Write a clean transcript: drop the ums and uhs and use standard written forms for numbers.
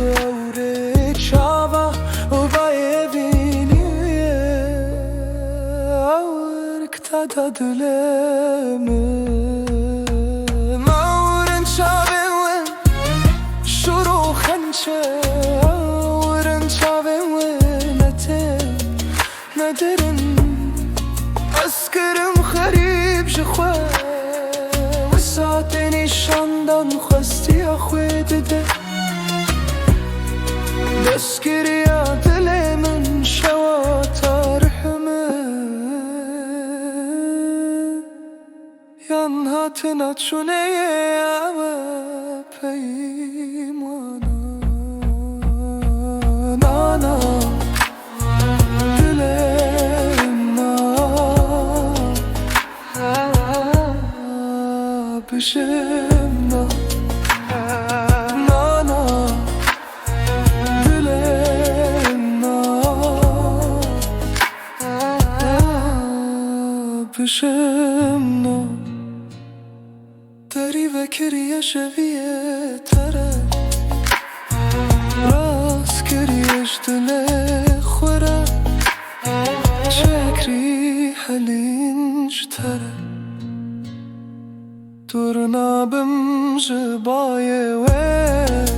Dore çava ubaye viniye Avrikta da düleme Mauren çaven şuru khançe Avrikta çaven nete Nederin Askerim خريب جخوا وساعتني شاندان خواستی اخوید ده دسکری یا دل من شوا ترحمه ین هاتنا چونه او پیمانا نانا بشمنا نانا دلنا بشمنا داری وکریه شویه تره راست کریش دله خوره چکری حلینج تره Turnabım jbaye ve